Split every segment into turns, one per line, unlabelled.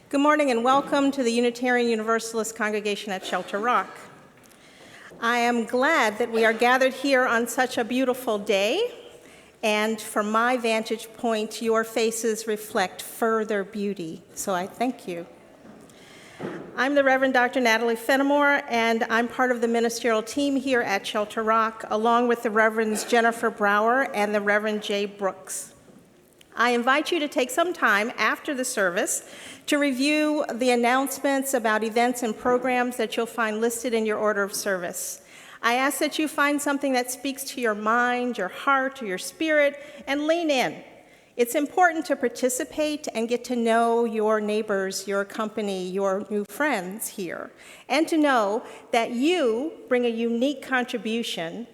Good morning and welcome to the Unitarian Universalist congregation at Shelter Rock. I am glad that we are gathered here on such a beautiful day, and from my vantage point, your faces reflect further beauty, so I thank you. I'm the Reverend Dr. Natalie Fenimore, and I'm part of the ministerial team here at Shelter Rock, along with the Reverends Jennifer Brower and the Reverend Jay Brooks. I invite you to take some time after the service to review the announcements about events and programs that you'll find listed in your order of service. I ask that you find something that speaks to your mind, your heart, or your spirit, and lean in. It's important to participate and get to know your neighbors, your company, your new friends here, and to know that you bring a unique contribution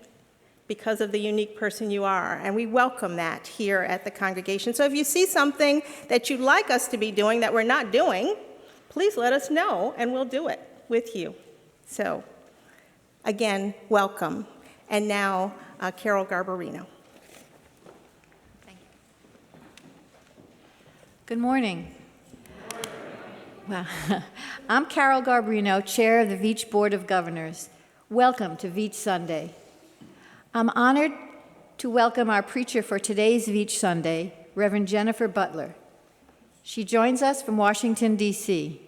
because of the unique person you are, and we welcome that here at the congregation. So if you see something that you'd like us to be doing that we're not doing, please let us know, and we'll do it with you. So, again, welcome. And now, Carol Garbarino.
Thank you. Good morning. Well, I'm Carol Garbarino, Chair of the Veatch Board of Governors. Welcome to Veatch Sunday. I'm honored to welcome our preacher for today's Veatch Sunday, Reverend Jennifer Butler. She joins us from Washington, D.C.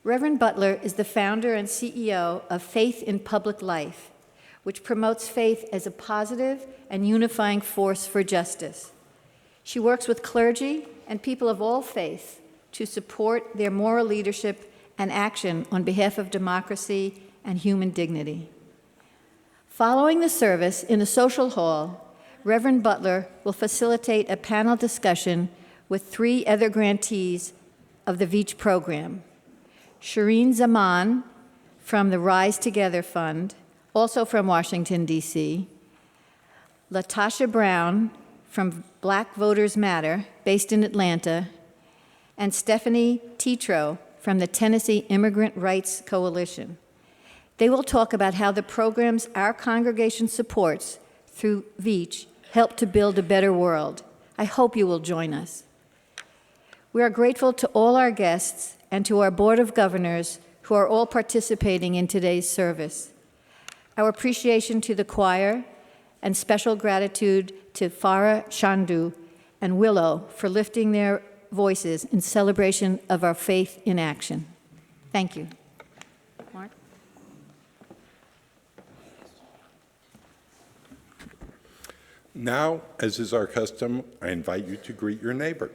Reverend Butler is the founder and CEO of Faith in Public Life, which promotes faith as a positive and unifying force for justice. She works with clergy and people of all faiths to support their moral leadership and action on behalf of democracy and human dignity. Following the service in the social hall, Reverend Butler will facilitate a panel discussion with 3 other grantees of the Veatch program. Shireen Zaman from the Rise Together Fund, also from Washington, D.C., LaTosha Brown from Black Voters Matter, based in Atlanta, and Stephanie Teatro from the Tennessee Immigrant Rights Coalition. They will talk about how the programs our congregation supports through Veatch help to build a better world. I hope you will join us. We are grateful to all our guests and to our Board of Governors who are all participating in today's service. Our appreciation to the choir and special gratitude to Farah Shandu and Willow for lifting their voices in celebration of our faith in action. Thank you. Mark?
Now, as is our custom, I invite you to greet your neighbor.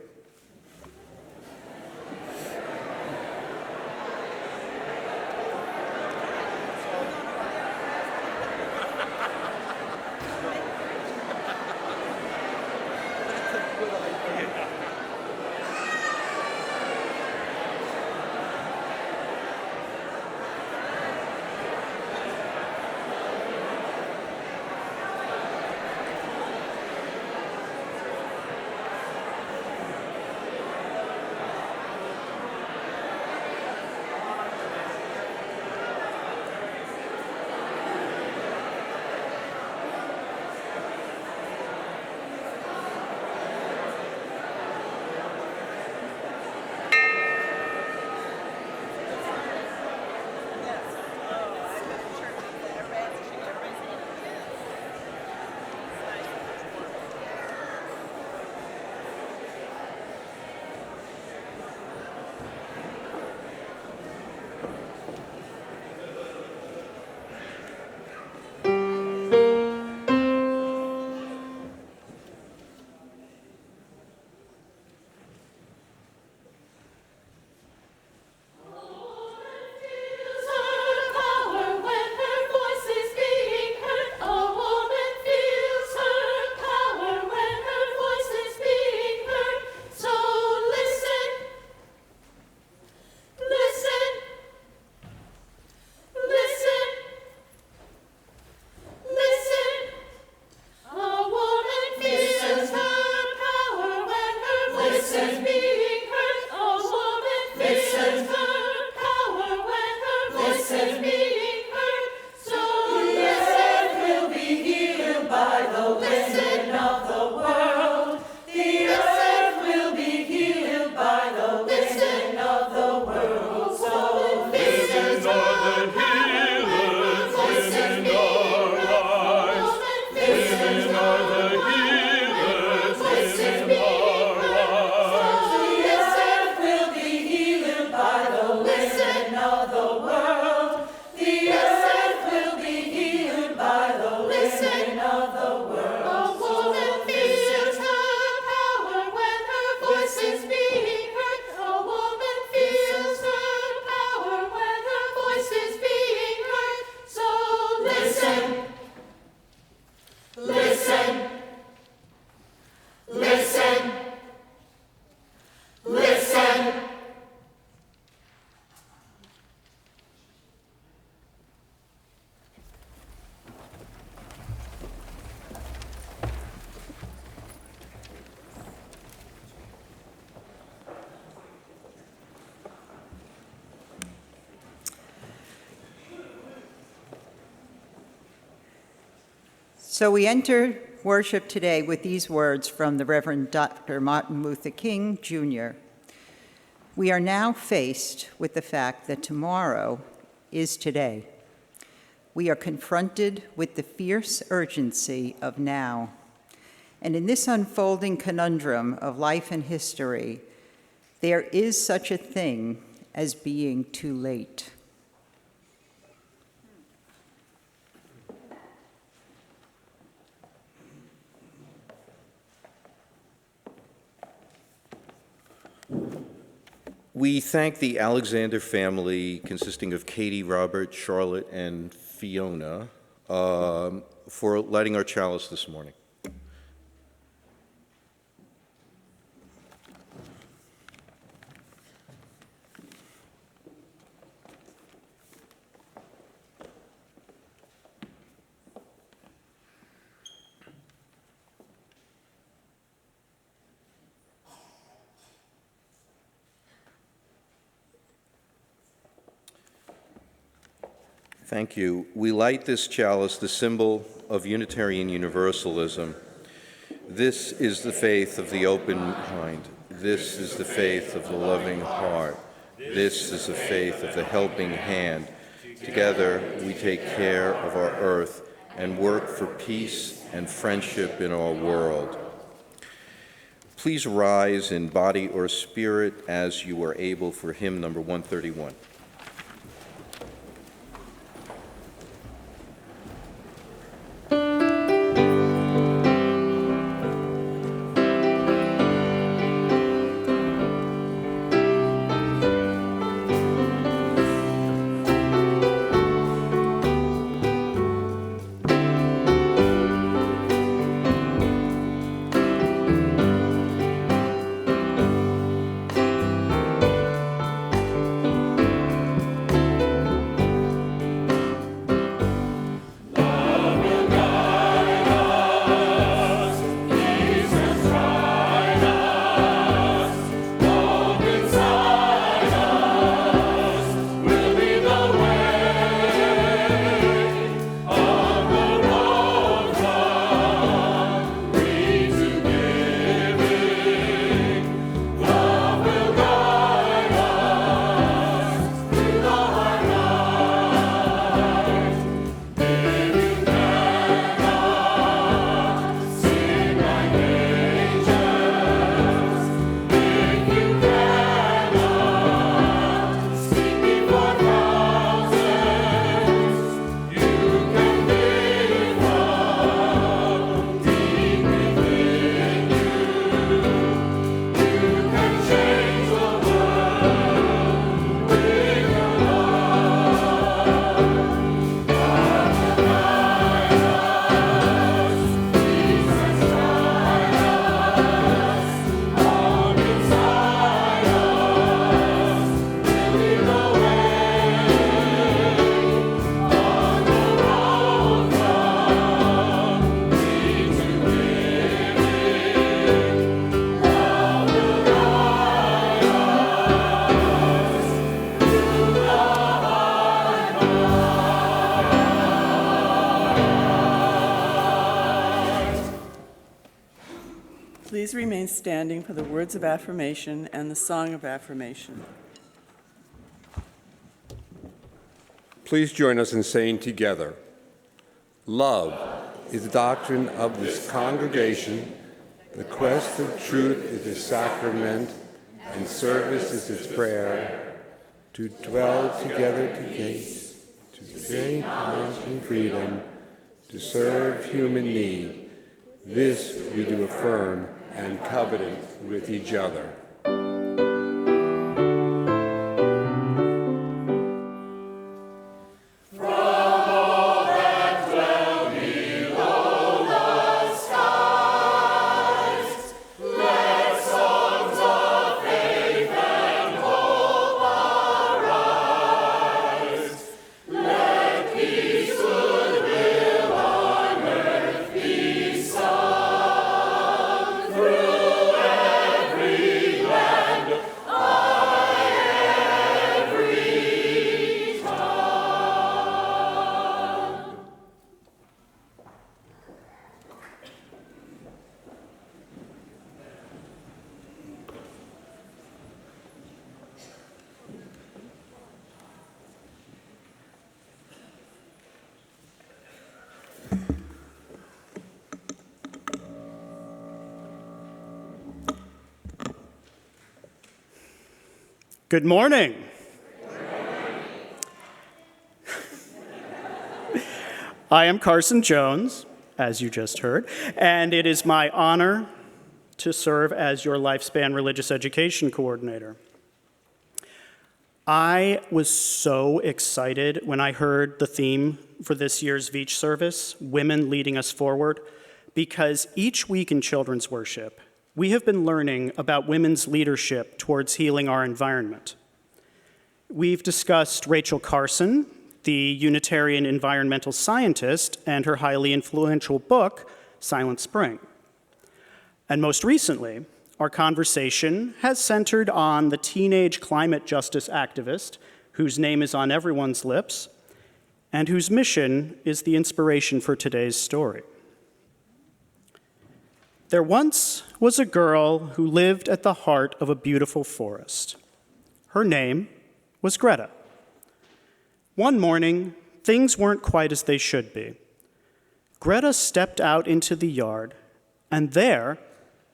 So we enter worship today with these words from the Reverend Dr. Martin Luther King, Jr. We are now faced with the fact that tomorrow is today. We are confronted with the fierce urgency of now. And in this unfolding conundrum of life and history, there is such a thing as being too late.
We thank the Alexander family, consisting of Katie, Robert, Charlotte, and Fiona, for lighting our chalice this morning. Thank you. We light this chalice, the symbol of Unitarian Universalism. This is the faith of the open mind. This is the faith of the loving heart. This is the faith of the helping hand. Together, we take care of our earth and work for peace and friendship in our world. Please rise in body or spirit as you are able for hymn number 131.
Please remain standing for the words of affirmation and the song of affirmation.
Please join us in saying together, love is the doctrine of this congregation, the quest of truth is its sacrament, and service is its prayer, to dwell together to gaze, to gain knowledge and freedom, to serve human need. This we do affirm and covenant with each other.
Through every Good morning. I am Carson Jones, as you just heard, and it is my honor to serve as your Lifespan Religious Education Coordinator. I was so excited when I heard the theme for this year's Veatch service, Women Leading Us Forward, because each week in children's worship, we have been learning about women's leadership towards healing our environment. We've discussed Rachel Carson, the Unitarian environmental scientist, and her highly influential book, Silent Spring. And most recently, our conversation has centered on the teenage climate justice activist whose name is on everyone's lips and whose mission is the inspiration for today's story. There once was a girl who lived at the heart of a beautiful forest. Her name was Greta. One morning, things weren't quite as they should be. Greta stepped out into the yard, and there,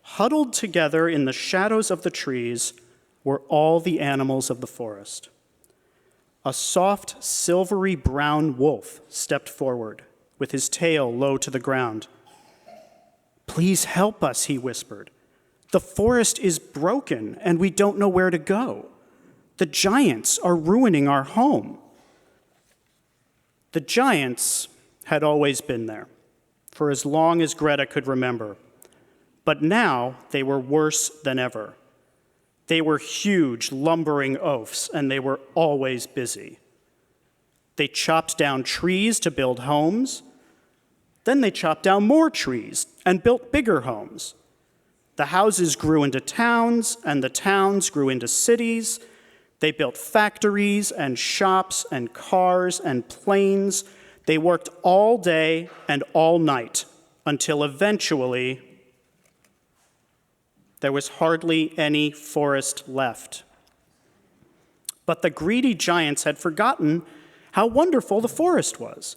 huddled together in the shadows of the trees, were all the animals of the forest. A soft, silvery brown wolf stepped forward, with his tail low to the ground. "Please help us," he whispered. "The forest is broken, and we don't know where to go. The giants are ruining our home." The giants had always been there, for as long as Greta could remember. But now they were worse than ever. They were huge, lumbering oafs, and they were always busy. They chopped down trees to build homes. Then they chopped down more trees and built bigger homes. The houses grew into towns, and the towns grew into cities. They built factories and shops and cars and planes. They worked all day and all night until eventually there was hardly any forest left. But the greedy giants had forgotten how wonderful the forest was.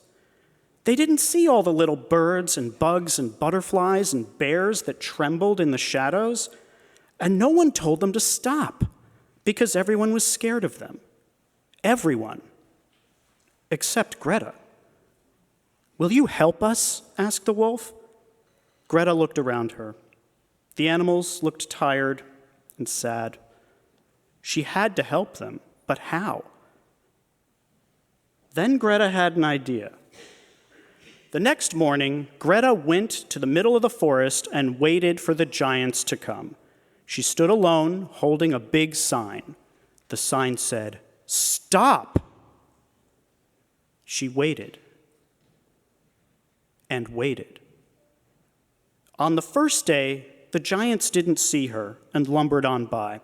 They didn't see all the little birds and bugs and butterflies and bears that trembled in the shadows, and no one told them to stop because everyone was scared of them. Everyone, except Greta. "Will you help us?" asked the wolf. Greta looked around her. The animals looked tired and sad. She had to help them, but how? Then Greta had an idea. The next morning, Greta went to the middle of the forest and waited for the giants to come. She stood alone, holding a big sign. The sign said, "Stop!" She waited and waited. On the first day, the giants didn't see her and lumbered on by.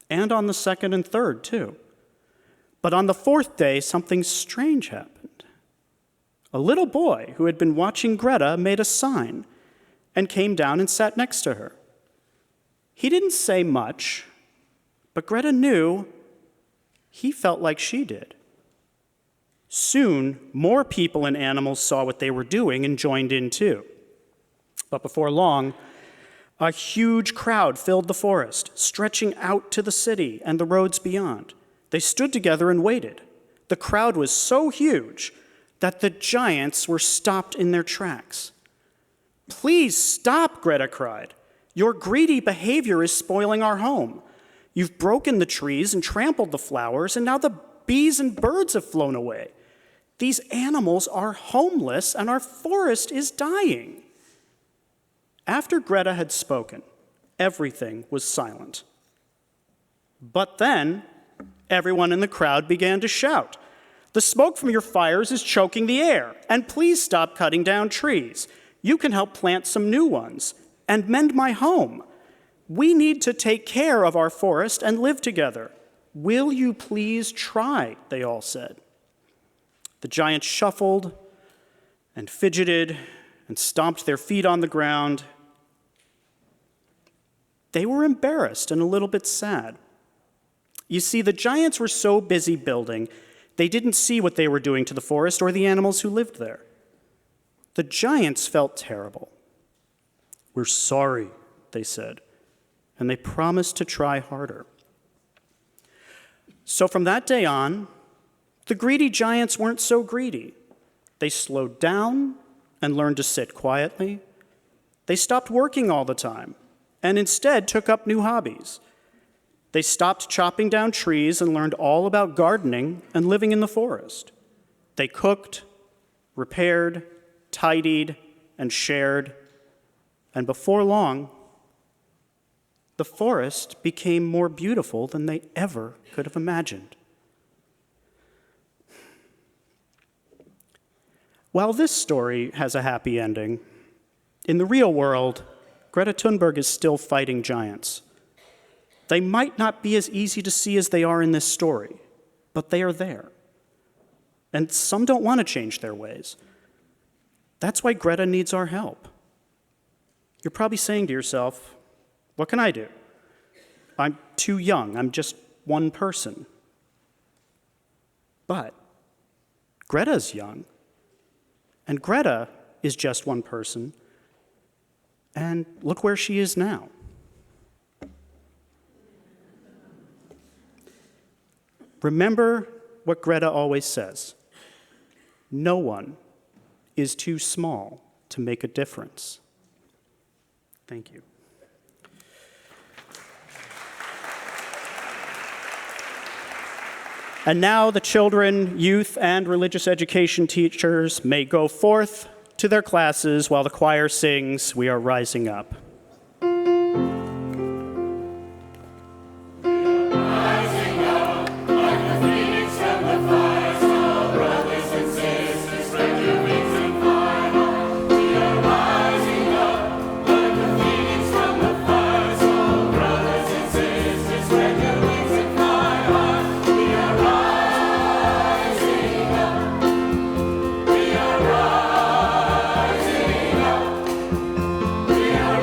And on the second and third, too. But on the fourth day, something strange happened. A little boy who had been watching Greta made a sign and came down and sat next to her. He didn't say much, but Greta knew he felt like she did. Soon, more people and animals saw what they were doing and joined in too. But before long, a huge crowd filled the forest, stretching out to the city and the roads beyond. They stood together and waited. The crowd was so huge that the giants were stopped in their tracks. "Please stop," Greta cried. "Your greedy behavior is spoiling our home. You've broken the trees and trampled the flowers, and now the bees and birds have flown away. These animals are homeless, and our forest is dying." After Greta had spoken, everything was silent. But then, everyone in the crowd began to shout, "The smoke from your fires is choking the air, and please stop cutting down trees. You can help plant some new ones and mend my home. We need to take care of our forest and live together. Will you please try?" they all said. The giants shuffled and fidgeted and stomped their feet on the ground. They were embarrassed and a little bit sad. You see, the giants were so busy building, they didn't see what they were doing to the forest or the animals who lived there. The giants felt terrible. "We're sorry," they said, and they promised to try harder. So from that day on, the greedy giants weren't so greedy. They slowed down and learned to sit quietly. They stopped working all the time and instead took up new hobbies. They stopped chopping down trees and learned all about gardening and living in the forest. They cooked, repaired, tidied, and shared. And before long, the forest became more beautiful than they ever could have imagined. While this story has a happy ending, in the real world, Greta Thunberg is still fighting giants. They might not be as easy to see as they are in this story, but they are there. And some don't want to change their ways. That's why Greta needs our help. You're probably saying to yourself, what can I do? I'm too young. I'm just one person. But Greta's young, and Greta is just one person, and look where she is now. Remember what Greta always says. No one is too small to make a difference. Thank you. And now the children, youth, and religious education teachers may go forth to their classes while the choir sings, "We Are Rising Up."
We are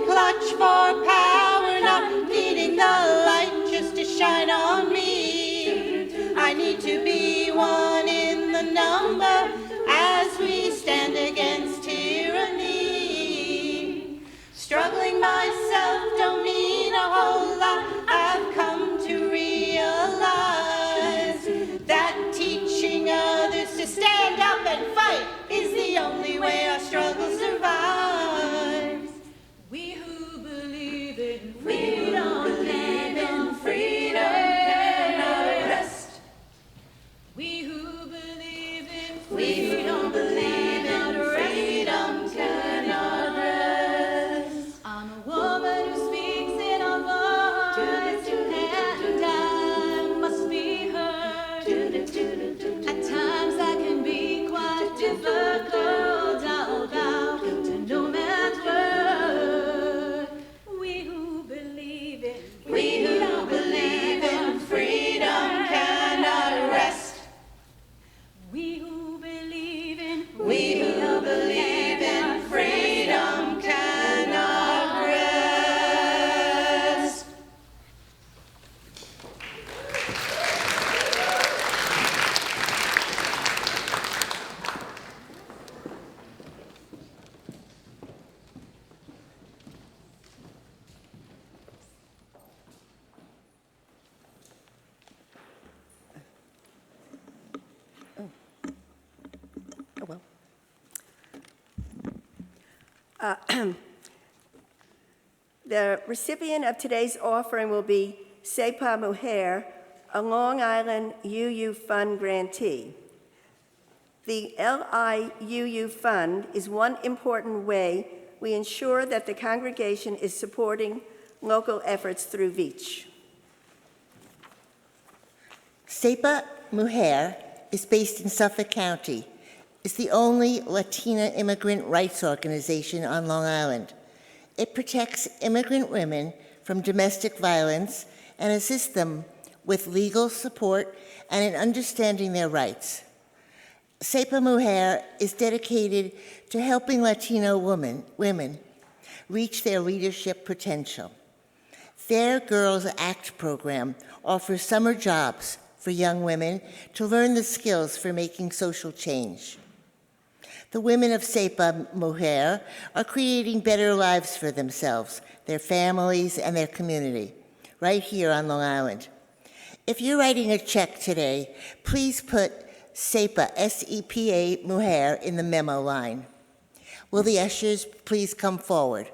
clutch for power, not needing the light just to shine on me. I need to be one in the number as we stand against tyranny. Struggling myself don't mean a whole lot. I've come to realize that teaching others to stand up and fight is the only way our struggle survives. We who believe in freedom, cannot rest. We who believe in freedom, freedom cannot rest. I'm a woman who speaks in a voice, and I must be heard. At times I can be quite difficult. I'll bow to no man's word. We who believe in freedom cannot rest. We who believe in freedom cannot rest.
Oh, well. The recipient of today's offering will be Sepa Mujer, a Long Island UU Fund grantee. The LIUU Fund is one important way we ensure that the congregation is supporting local efforts through Veatch.
Sepa Mujer is based in Suffolk County. It's the only Latina immigrant rights organization on Long Island. It protects immigrant women from domestic violence and assists them with legal support and in understanding their rights. Sepa Mujer is dedicated to helping Latino women reach their leadership potential. Their Girls Act program offers summer jobs for young women to learn the skills for making social change. The women of Sepa Mujer are creating better lives for themselves, their families, and their community, right here on Long Island. If you're writing a check today, please put Sepa, S-E-P-A, Mujer in the memo line. Will the ushers please come forward?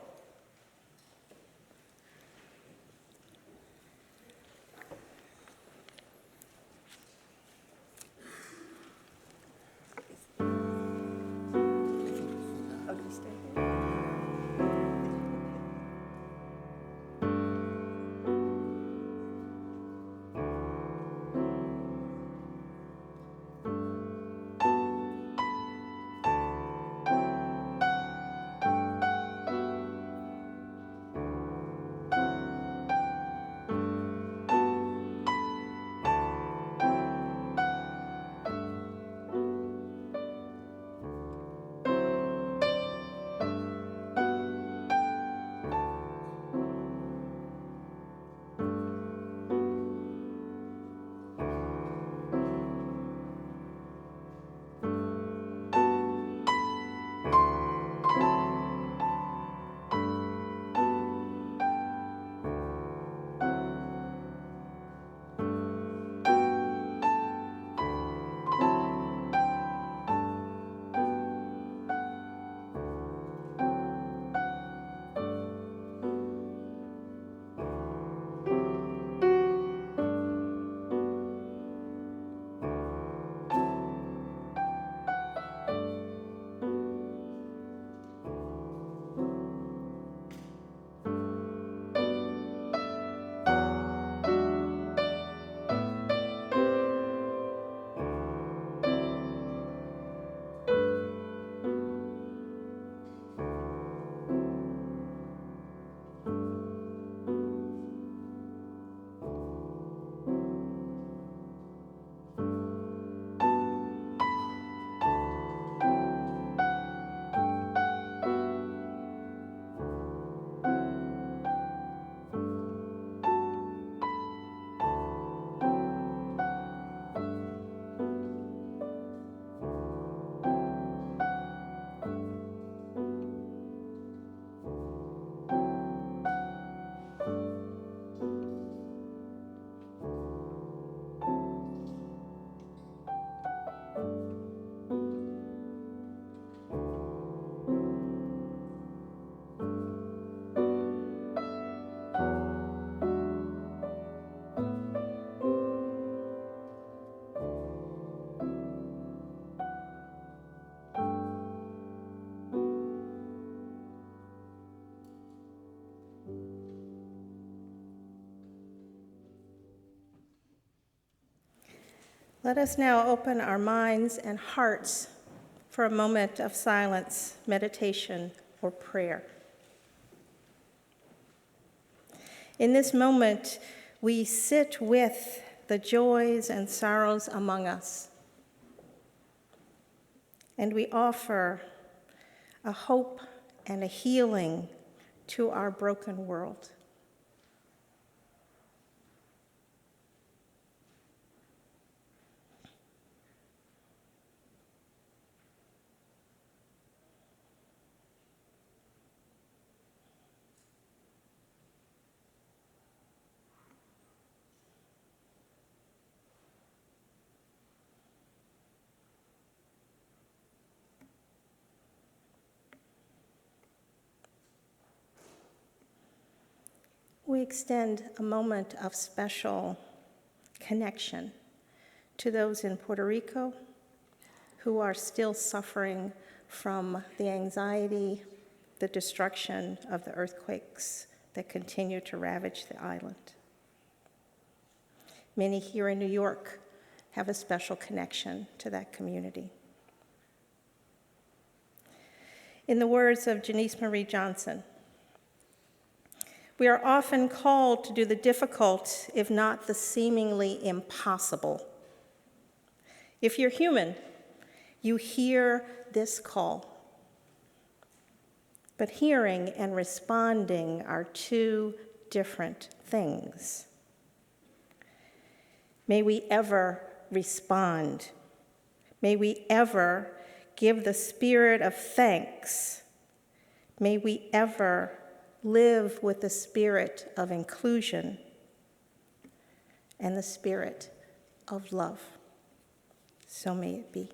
Let us now open our minds and hearts for a moment of silence, meditation, or prayer. In this moment, we sit with the joys and sorrows among us, and we offer a hope and a healing to our broken world. We extend a moment of special connection to those in Puerto Rico who are still suffering from the anxiety, the destruction of the earthquakes that continue to ravage the island. Many here in New York have a special connection to that community. In the words of Janice Marie Johnson, we are often called to do the difficult, if not the seemingly impossible. If you're human, you hear this call. But hearing and responding are two different things. May we ever respond. May we ever give the spirit of thanks. May we ever live with the spirit of inclusion and the spirit of love. So may it be.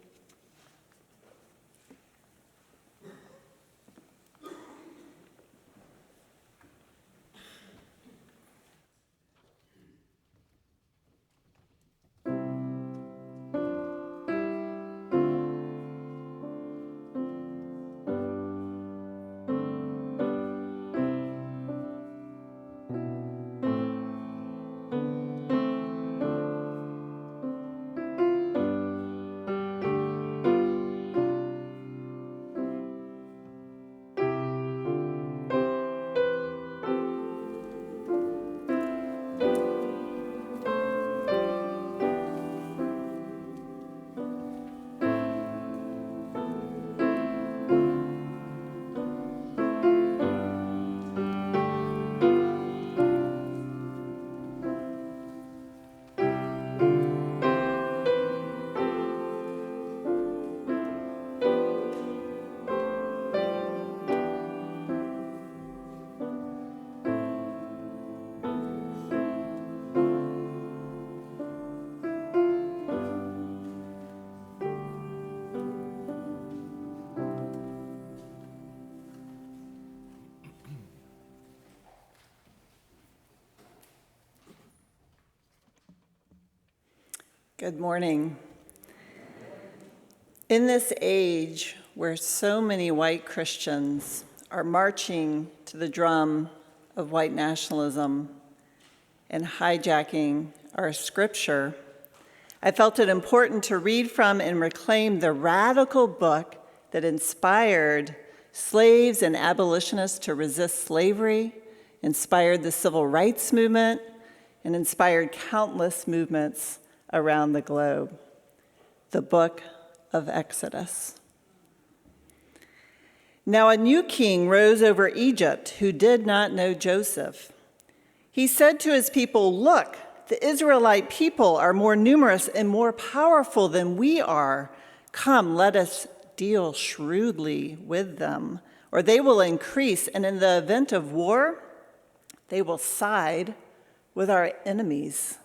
Good morning. In this age where so many white Christians are marching to the drum of white nationalism and hijacking our scripture, I felt it important to read from and reclaim the radical book that inspired slaves and abolitionists to resist slavery, inspired the civil rights movement, and inspired countless movements around the globe, the book of Exodus. Now a new king rose over Egypt who did not know Joseph. He said to his people, "Look, the Israelite people are more numerous and more powerful than we are. Come, let us deal shrewdly with them, or they will increase, and in the event of war, they will side with our enemies.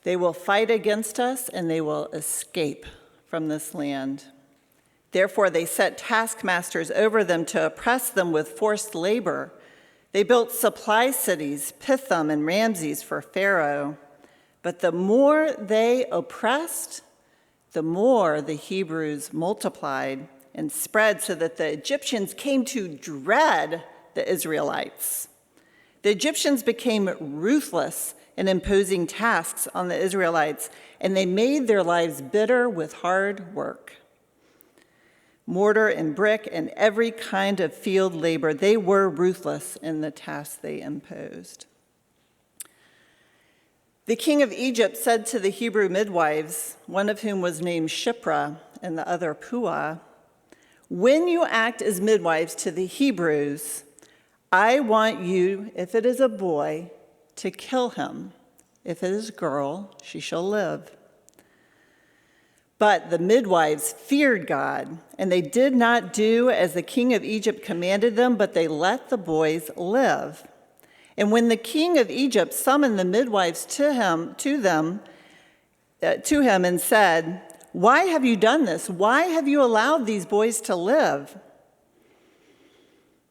They will fight against us, and they will escape from this land." Therefore, they set taskmasters over them to oppress them with forced labor. They built supply cities, Pithom and Ramses, for Pharaoh. But the more they oppressed, the more the Hebrews multiplied and spread, so that the Egyptians came to dread the Israelites. The Egyptians became ruthless and imposing tasks on the Israelites, and they made their lives bitter with hard work. Mortar and brick and every kind of field labor, they were ruthless in the tasks they imposed. The king of Egypt said to the Hebrew midwives, one of whom was named Shiphrah and the other Puah, "When you act as midwives to the Hebrews, I want you, if it is a boy, to kill him. If it is a girl, she shall live." But the midwives feared God, and they did not do as the king of Egypt commanded them, but they let the boys live. And when the king of Egypt summoned the midwives to him and said, "Why have you done this? Why have you allowed these boys to live?"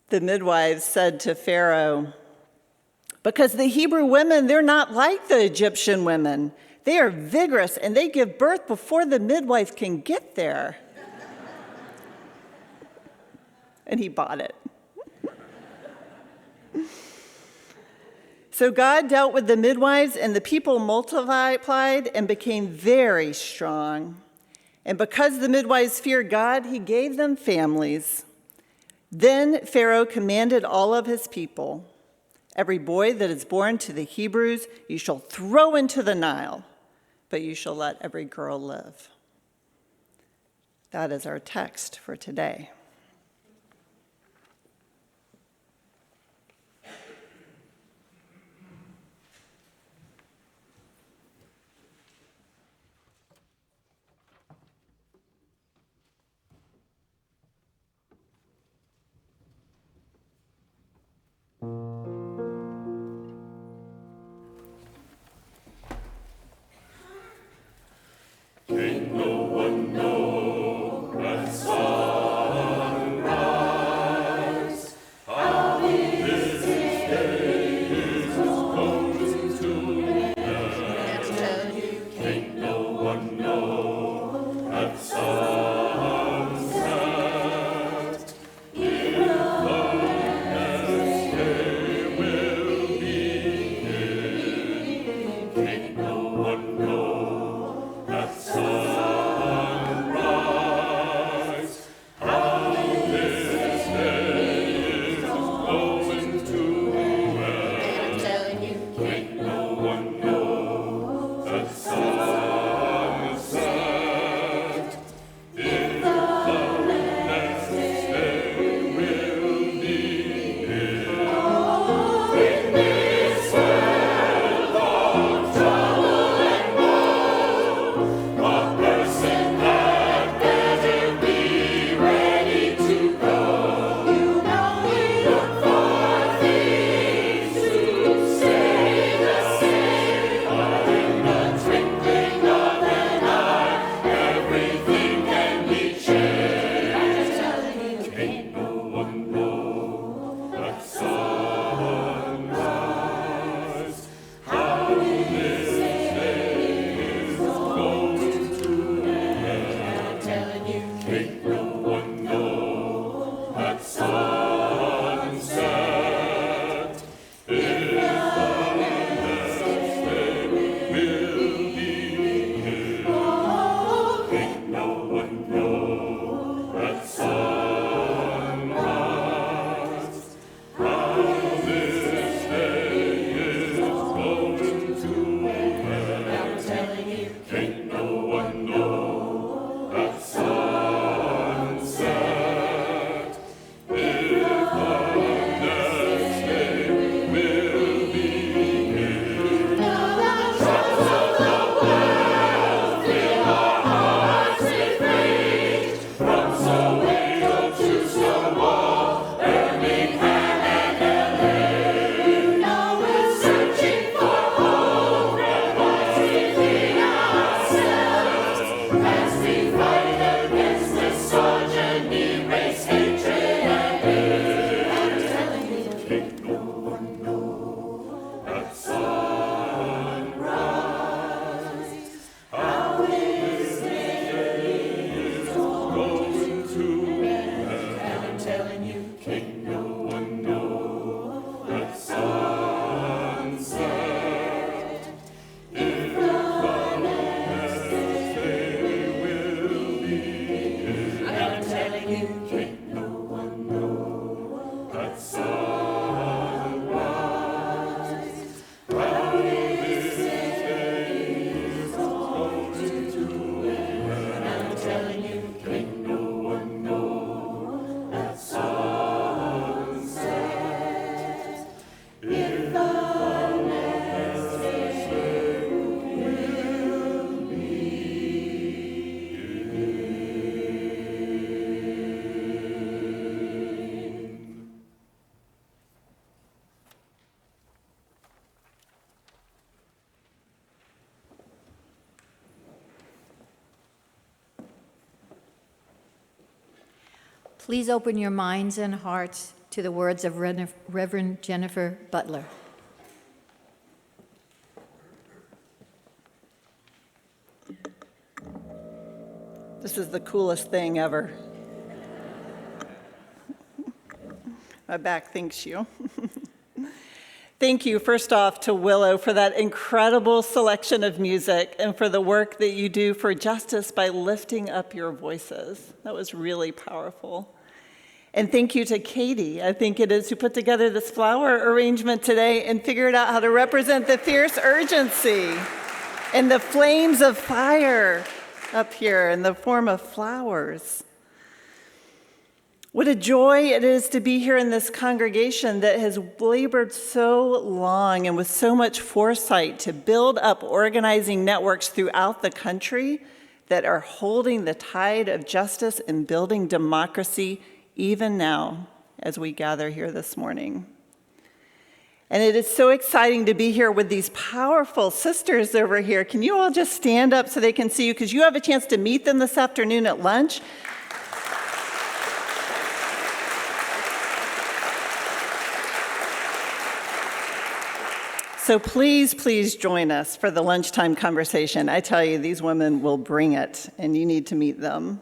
The midwives said to Pharaoh, "Because the Hebrew women, they're not like the Egyptian women. They are vigorous, and they give birth before the midwife can get there." And he bought it. So God dealt with the midwives, and the people multiplied and became very strong. And because the midwives feared God, he gave them families. Then Pharaoh commanded all of his people, "Every boy that is born to the Hebrews you shall throw into the Nile, but you shall let every girl live." That is our text for today.
Please open your minds and hearts to the words of Reverend Jennifer Butler.
This is the coolest thing ever. My back thanks you. Thank you, first off, to Willow for that incredible selection of music and for the work that you do for justice by lifting up your voices. That was really powerful. And thank you to Katie, I think it is, who put together this flower arrangement today and figured out how to represent the fierce urgency and the flames of fire up here in the form of flowers. What a joy it is to be here in this congregation that has labored so long and with so much foresight to build up organizing networks throughout the country that are holding the tide of justice and building democracy even now as we gather here this morning. And it is so exciting to be here with these powerful sisters over here. Can you all just stand up so they can see you? Because you have a chance to meet them this afternoon at lunch. So please, please join us for the lunchtime conversation. I tell you, these women will bring it, and you need to meet them.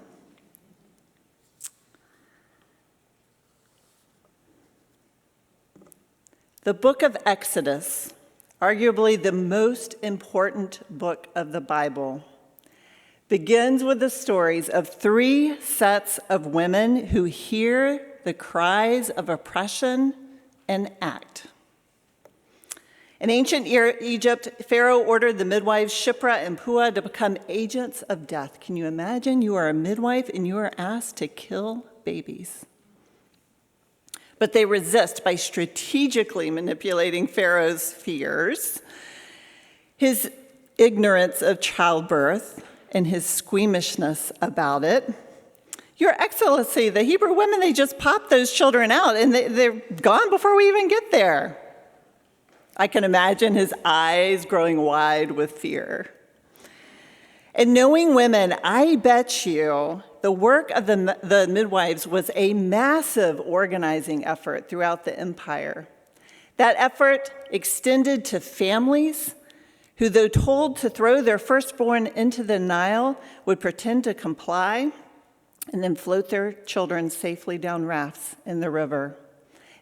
The book of Exodus, arguably the most important book of the Bible, begins with the stories of 3 sets of women who hear the cries of oppression and act. In ancient Egypt, Pharaoh ordered the midwives Shipra and Puah to become agents of death. Can you imagine? You are a midwife and you are asked to kill babies. But they resist by strategically manipulating Pharaoh's fears, his ignorance of childbirth, and his squeamishness about it. Your Excellency, the Hebrew women, they just pop those children out and they're gone before we even get there. I can imagine his eyes growing wide with fear. And knowing women, I bet you the work of the midwives was a massive organizing effort throughout the empire. That effort extended to families who, though told to throw their firstborn into the Nile, would pretend to comply and then float their children safely down rafts in the river.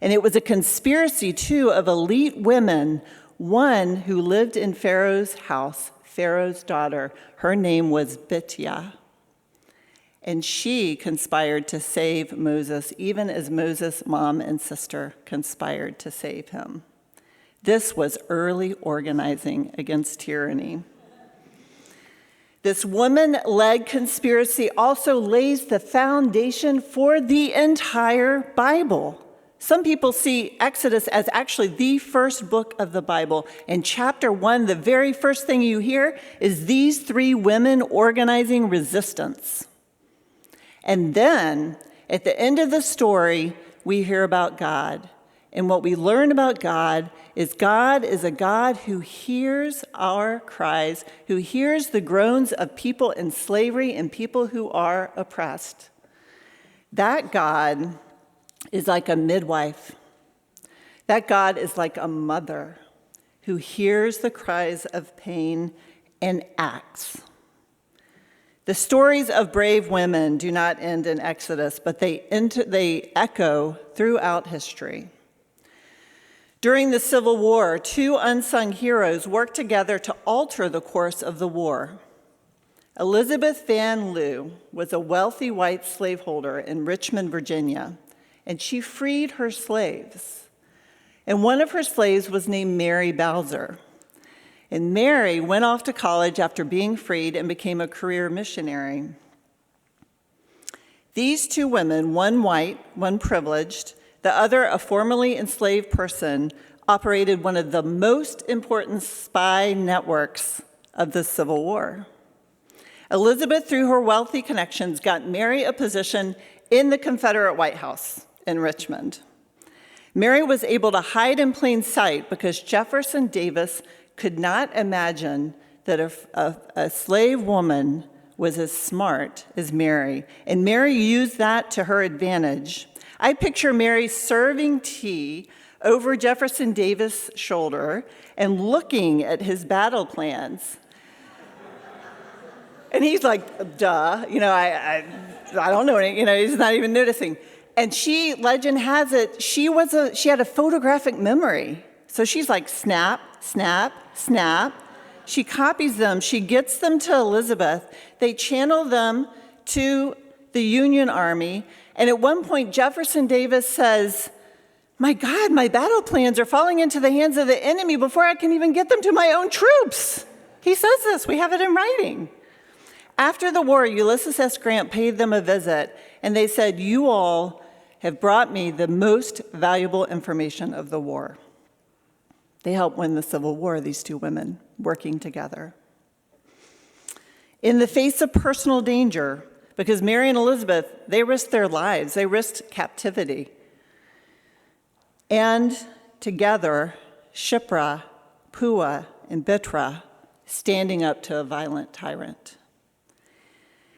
And it was a conspiracy, too, of elite women, one who lived in Pharaoh's house, Pharaoh's daughter. Her name was Bitya. And she conspired to save Moses, even as Moses' mom and sister conspired to save him. This was early organizing against tyranny. This woman-led conspiracy also lays the foundation for the entire Bible. Some people see Exodus as actually the first book of the Bible. In chapter 1, the very first thing you hear is these 3 women organizing resistance. And then, at the end of the story, we hear about God. And what we learn about God is a God who hears our cries, who hears the groans of people in slavery and people who are oppressed. That God is like a midwife. That God is like a mother who hears the cries of pain and acts. The stories of brave women do not end in Exodus, but they echo throughout history. During the Civil War, 2 unsung heroes worked together to alter the course of the war. Elizabeth Van Lew was a wealthy white slaveholder in Richmond, Virginia, and she freed her slaves. And one of her slaves was named Mary Bowser. And Mary went off to college after being freed and became a career missionary. These 2 women, one white, one privileged, the other a formerly enslaved person, operated one of the most important spy networks of the Civil War. Elizabeth, through her wealthy connections, got Mary a position in the Confederate White House in Richmond. Mary was able to hide in plain sight because Jefferson Davis could not imagine that a slave woman was as smart as Mary, and Mary used that to her advantage. I picture Mary serving tea over Jefferson Davis' shoulder and looking at his battle plans. And he's like, duh, I don't know, he's not even noticing. And legend has it, she had a photographic memory. So she's like, snap, snap, snap. She copies them, she gets them to Elizabeth. They channel them to the Union Army. And at one point, Jefferson Davis says, my God, my battle plans are falling into the hands of the enemy before I can even get them to my own troops. He says this, we have it in writing. After the war, Ulysses S. Grant paid them a visit, and they said, you all have brought me the most valuable information of the war. They helped win the Civil War, these two women, working together. In the face of personal danger, because Mary and Elizabeth, they risked their lives, they risked captivity. And together, Shiphrah, Puah, and Bitra, standing up to a violent tyrant.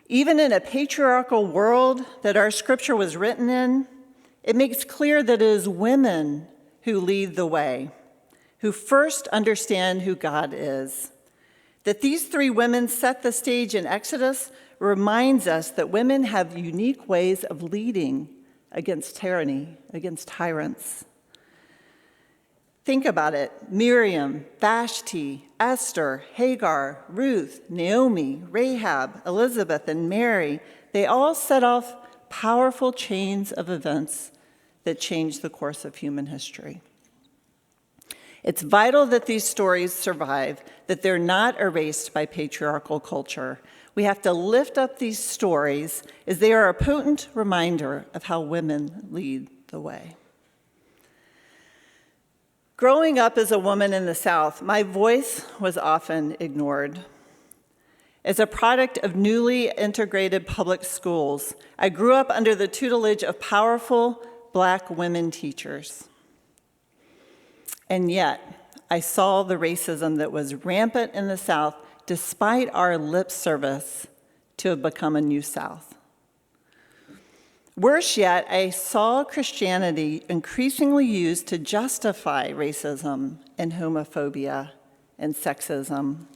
Even in a patriarchal world that our scripture was written in, it makes clear that it is women who lead the way, who first understand who God is. That these three women set the stage in Exodus reminds us that women have unique ways of leading against tyranny, against tyrants. Think about it. Miriam, Vashti, Esther, Hagar, Ruth, Naomi, Rahab, Elizabeth, and Mary, they all set off powerful chains of events that changed the course of human history. It's vital that these stories survive, that they're not erased by patriarchal culture. We have to lift up these stories as they are a potent reminder of how women lead the way. Growing up as a woman in the South, my voice was often ignored. As a product of newly integrated public schools, I grew up under the tutelage of powerful Black women teachers. And yet, I saw the racism that was rampant in the South despite our lip service to have become a new South. Worse yet, I saw Christianity increasingly used to justify racism and homophobia and sexism.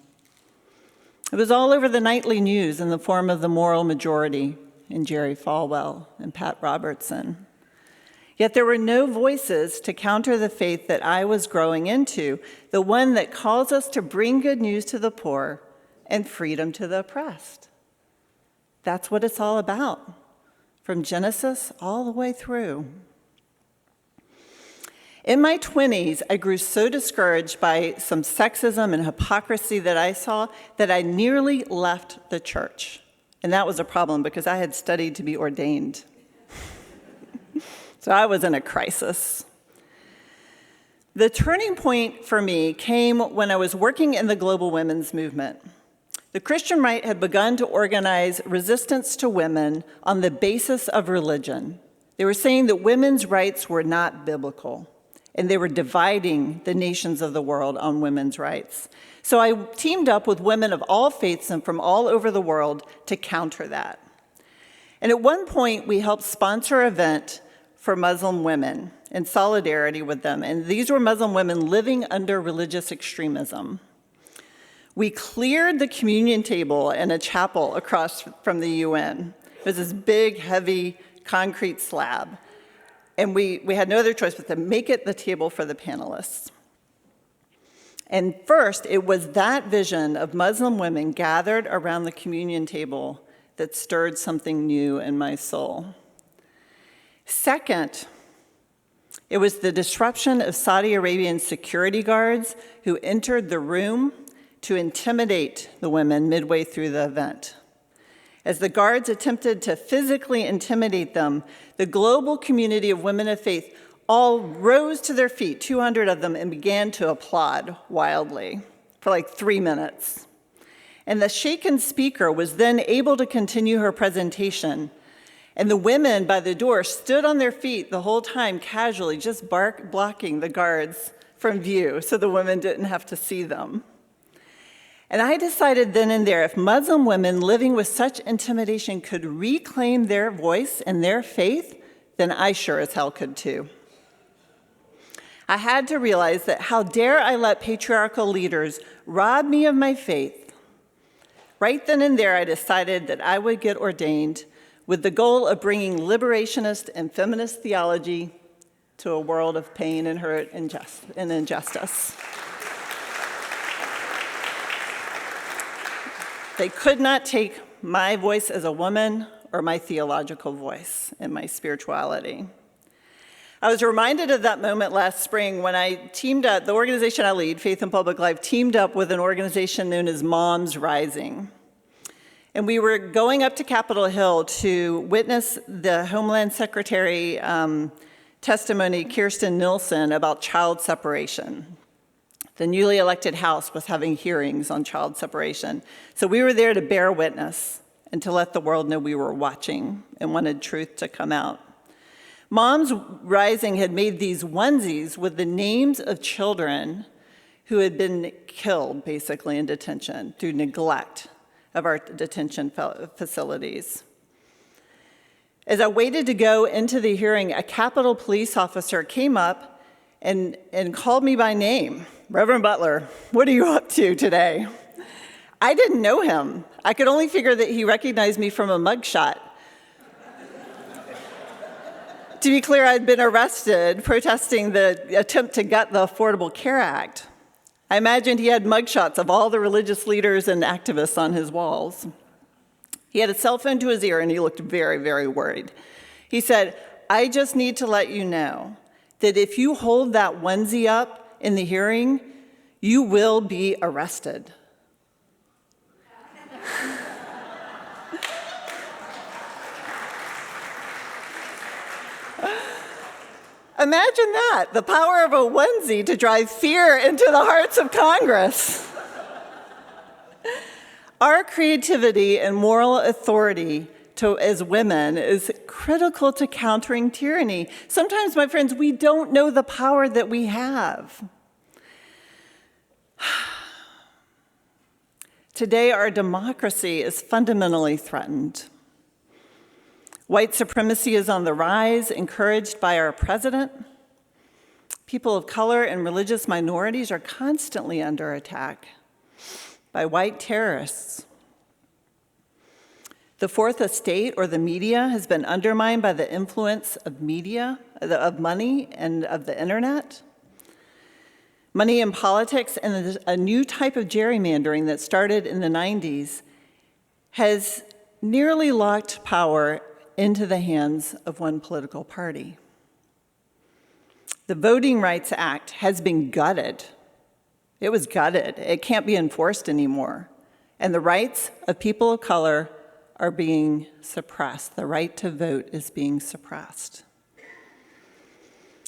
It was all over the nightly news in the form of The Moral Majority and Jerry Falwell and Pat Robertson. Yet there were no voices to counter the faith that I was growing into, the one that calls us to bring good news to the poor and freedom to the oppressed. That's what it's all about, from Genesis all the way through. In my 20s, I grew so discouraged by some sexism and hypocrisy that I saw that I nearly left the church. And that was a problem because I had studied to be ordained. So I was in a crisis. The turning point for me came when I was working in the global women's movement. The Christian right had begun to organize resistance to women on the basis of religion. They were saying that women's rights were not biblical, and they were dividing the nations of the world on women's rights. So I teamed up with women of all faiths and from all over the world to counter that. And at one point, we helped sponsor an event for Muslim women in solidarity with them. And these were Muslim women living under religious extremism. We cleared the communion table in a chapel across from the UN. It was this big, heavy concrete slab. And we had no other choice but to make it the table for the panelists. And first, it was that vision of Muslim women gathered around the communion table that stirred something new in my soul. Second, it was the disruption of Saudi Arabian security guards who entered the room to intimidate the women midway through the event. As the guards attempted to physically intimidate them, the global community of women of faith all rose to their feet, 200 of them, and began to applaud wildly for like 3 minutes. And the shaken speaker was then able to continue her presentation. And the women by the door stood on their feet the whole time, casually, just blocking the guards from view so the women didn't have to see them. And I decided then and there, if Muslim women living with such intimidation could reclaim their voice and their faith, then I sure as hell could too. I had to realize that how dare I let patriarchal leaders rob me of my faith. Right then and there, I decided that I would get ordained with the goal of bringing liberationist and feminist theology to a world of pain and hurt and injustice. They could not take my voice as a woman or my theological voice and my spirituality. I was reminded of that moment last spring when I teamed up, the organization I lead, Faith in Public Life, teamed up with an organization known as Moms Rising. And we were going up to Capitol Hill to witness the Homeland Secretary testimony, Kirstjen Nielsen, about child separation. The newly elected House was having hearings on child separation. So we were there to bear witness and to let the world know we were watching and wanted truth to come out. Moms Rising had made these onesies with the names of children who had been killed, basically, in detention through neglect of our detention facilities. As I waited to go into the hearing, a Capitol police officer came up and called me by name. Reverend Butler, what are you up to today? I didn't know him. I could only figure that he recognized me from a mugshot. To be clear, I'd been arrested protesting the attempt to gut the Affordable Care Act. I imagined he had mugshots of all the religious leaders and activists on his walls. He had a cell phone to his ear and he looked very, very worried. He said, I just need to let you know that if you hold that onesie up in the hearing, you will be arrested. Imagine that, the power of a onesie to drive fear into the hearts of Congress. Our creativity and moral authority as women is critical to countering tyranny. Sometimes, my friends, we don't know the power that we have. Today, our democracy is fundamentally threatened. White supremacy is on the rise, encouraged by our president. People of color and religious minorities are constantly under attack by white terrorists. The fourth estate, or the media, has been undermined by the influence of media, of money, and of the internet. Money in politics and a new type of gerrymandering that started in the 90s has nearly locked power into the hands of one political party. The Voting Rights Act has been gutted. It was gutted. It can't be enforced anymore. And the rights of people of color are being suppressed. The right to vote is being suppressed.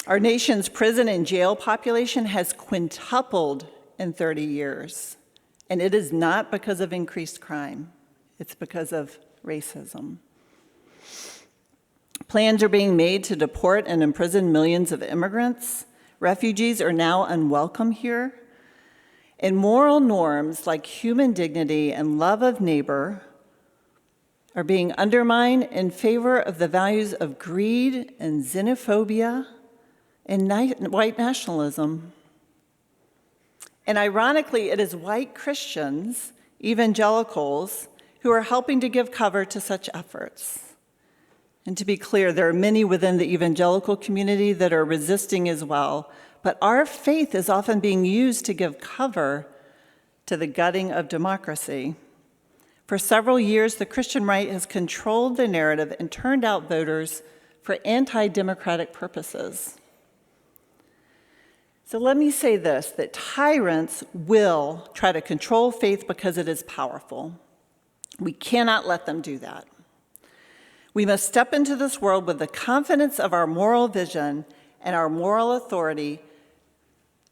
Our nation's prison and jail population has quintupled in 30 years. And it is not because of increased crime. It's because of racism. Plans are being made to deport and imprison millions of immigrants. Refugees are now unwelcome here. And moral norms like human dignity and love of neighbor are being undermined in favor of the values of greed and xenophobia and white nationalism. And ironically, it is white Christians, evangelicals, who are helping to give cover to such efforts. And to be clear, there are many within the evangelical community that are resisting as well, but our faith is often being used to give cover to the gutting of democracy. For several years, the Christian right has controlled the narrative and turned out voters for anti-democratic purposes. So let me say this, that tyrants will try to control faith because it is powerful. We cannot let them do that. We must step into this world with the confidence of our moral vision and our moral authority,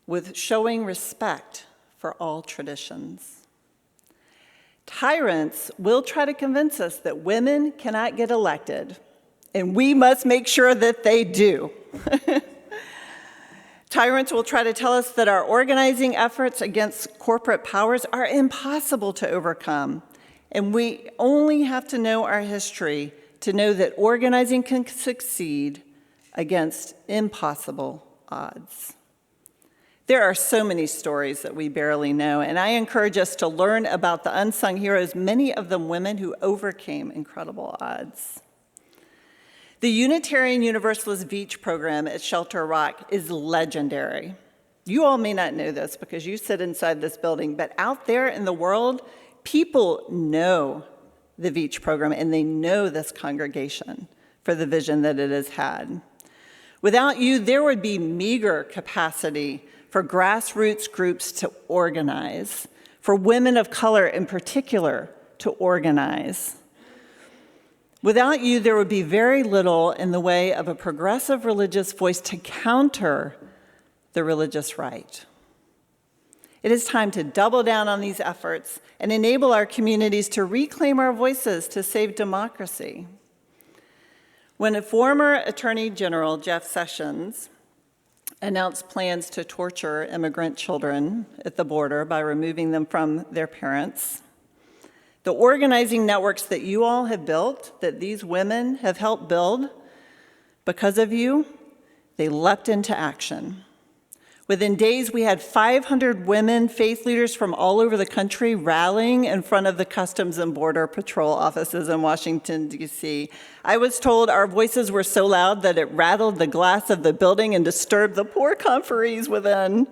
with showing respect for all traditions. Tyrants will try to convince us that women cannot get elected, and we must make sure that they do. Tyrants will try to tell us that our organizing efforts against corporate powers are impossible to overcome. And we only have to know our history to know that organizing can succeed against impossible odds. There are so many stories that we barely know, and I encourage us to learn about the unsung heroes, many of them women who overcame incredible odds. The Unitarian Universalist Veatch program at Shelter Rock is legendary. You all may not know this because you sit inside this building, but out there in the world, people know the Veatch program and they know this congregation for the vision that it has had. Without you, there would be meager capacity for grassroots groups to organize, for women of color in particular to organize. Without you, there would be very little in the way of a progressive religious voice to counter the religious right. It is time to double down on these efforts and enable our communities to reclaim our voices to save democracy. When a former Attorney General, Jeff Sessions, announced plans to torture immigrant children at the border by removing them from their parents, the organizing networks that you all have built, that these women have helped build, because of you, they leapt into action. Within days, we had 500 women faith leaders from all over the country rallying in front of the Customs and Border Patrol offices in Washington, D.C. I was told our voices were so loud that it rattled the glass of the building and disturbed the poor conferees within.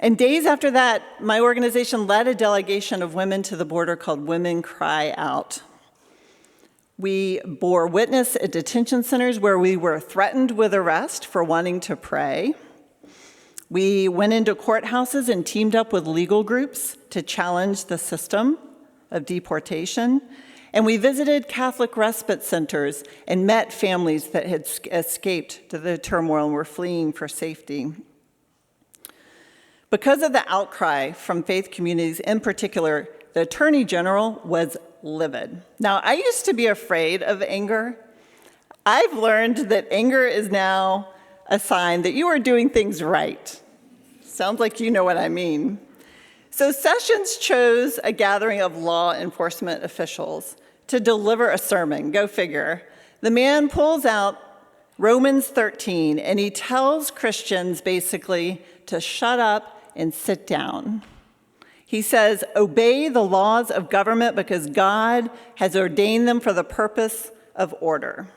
And days after that, my organization led a delegation of women to the border called Women Cry Out. We bore witness at detention centers where we were threatened with arrest for wanting to pray. We went into courthouses and teamed up with legal groups to challenge the system of deportation. And we visited Catholic respite centers and met families that had escaped to the turmoil and were fleeing for safety. Because of the outcry from faith communities in particular, the Attorney General was livid. Now, I used to be afraid of anger. I've learned that anger is now a sign that you are doing things right. Sounds like you know what I mean. So Sessions chose a gathering of law enforcement officials to deliver a sermon. Go figure. The man pulls out Romans 13, and he tells Christians basically to shut up and sit down. He says, obey the laws of government because God has ordained them for the purpose of order.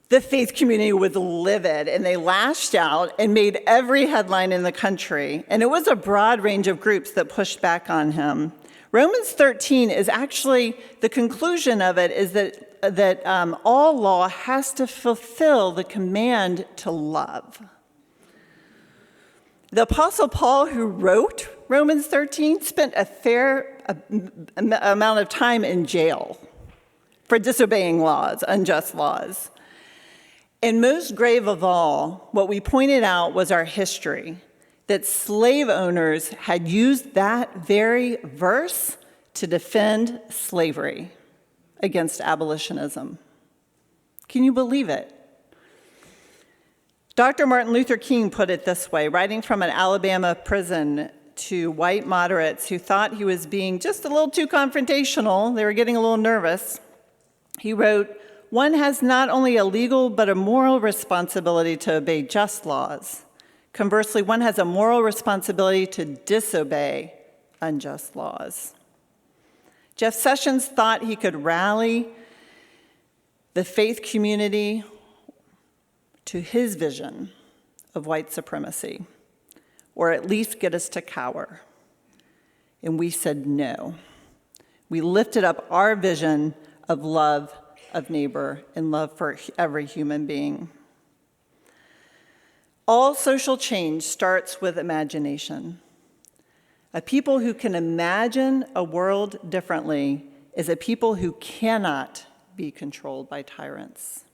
The faith community was livid, and they lashed out and made every headline in the country. And it was a broad range of groups that pushed back on him. Romans 13 is actually, the conclusion of it is that all law has to fulfill the command to love. The Apostle Paul, who wrote Romans 13, spent a fair amount of time in jail for disobeying laws, unjust laws. And most grave of all, what we pointed out was our history, that slave owners had used that very verse to defend slavery against abolitionism. Can you believe it? Dr. Martin Luther King put it this way, writing from an Alabama prison to white moderates who thought he was being just a little too confrontational. They were getting a little nervous. He wrote, "One has not only a legal but a moral responsibility to obey just laws. Conversely, one has a moral responsibility to disobey unjust laws." Jeff Sessions thought he could rally the faith community to his vision of white supremacy, or at least get us to cower. And we said no. We lifted up our vision of love of neighbor and love for every human being. All social change starts with imagination. A people who can imagine a world differently is a people who cannot be controlled by tyrants.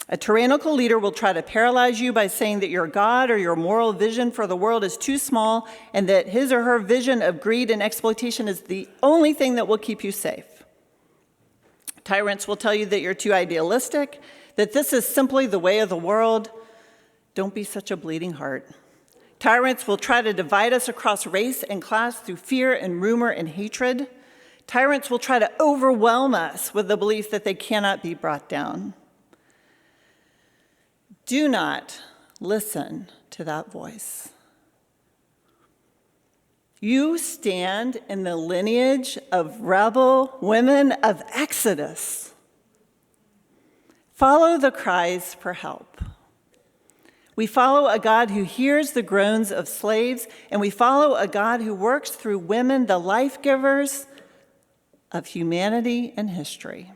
A tyrannical leader will try to paralyze you by saying that your God or your moral vision for the world is too small and that his or her vision of greed and exploitation is the only thing that will keep you safe. Tyrants will tell you that you're too idealistic, that this is simply the way of the world, Don't be such a bleeding heart. Tyrants will try to divide us across race and class through fear and rumor and hatred. Tyrants will try to overwhelm us with the belief that they cannot be brought down. Do not listen to that voice. You stand in the lineage of rebel women of Exodus. Follow the cries for help. We follow a God who hears the groans of slaves, and we follow a God who works through women, the life givers of humanity and history.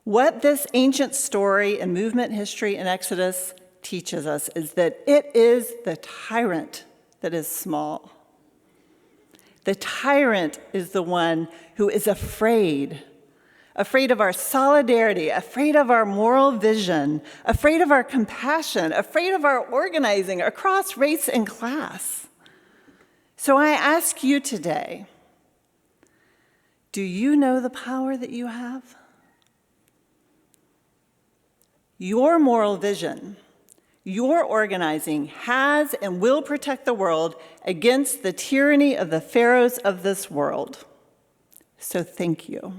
What this ancient story and movement history in Exodus teaches us is that it is the tyrant that is small. The tyrant is the one who is afraid of our solidarity, afraid of our moral vision, afraid of our compassion, afraid of our organizing across race and class. So I ask you today, do you know the power that you have? Your moral vision, your organizing has and will protect the world against the tyranny of the pharaohs of this world. So thank you.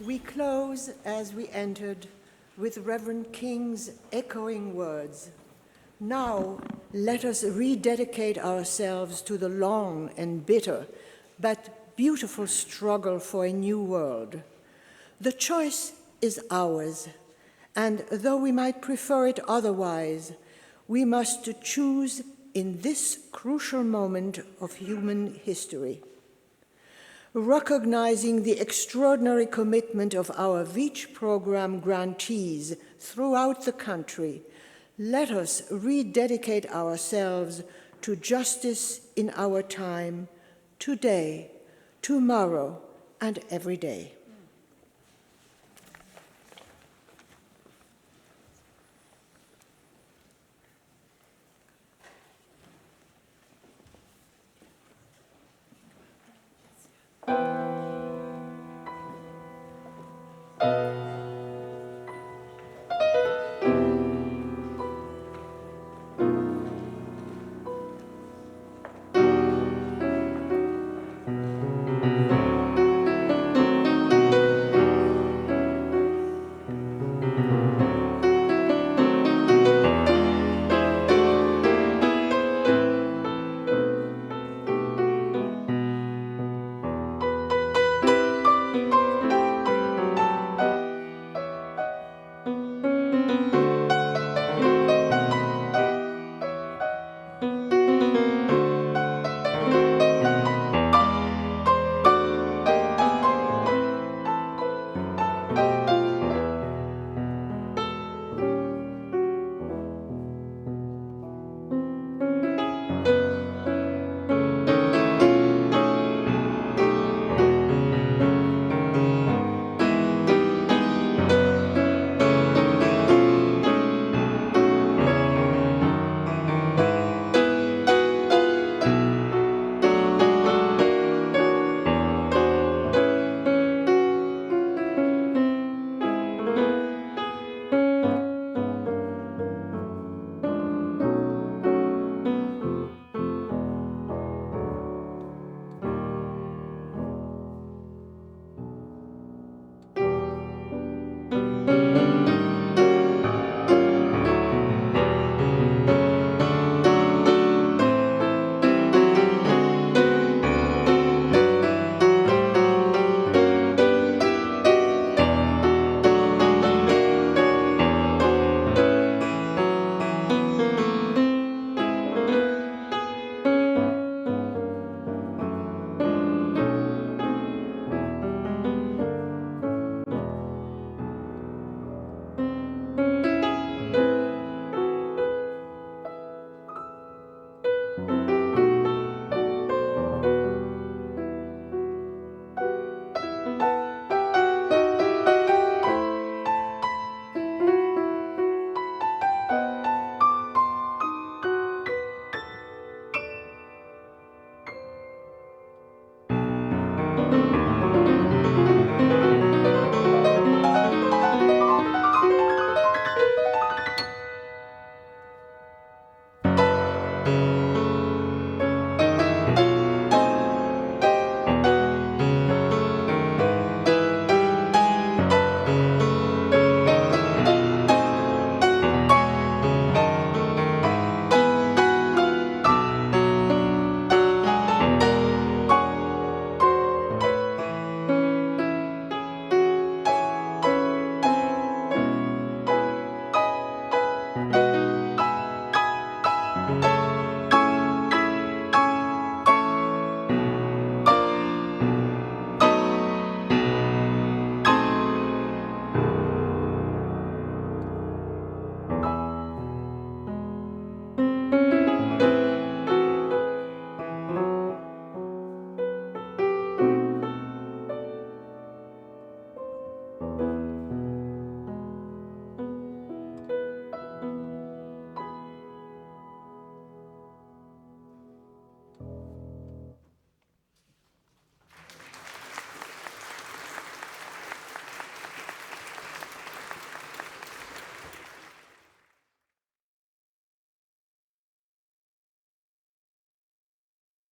We close as we entered with Reverend King's echoing words. Now, let us rededicate ourselves to the long and bitter, but beautiful struggle for a new world. The choice is ours, and though we might prefer it otherwise, we must choose in this crucial moment of human history. Recognizing the extraordinary commitment of our Veatch program grantees throughout the country, let us rededicate ourselves to justice in our time, today, tomorrow, and every day.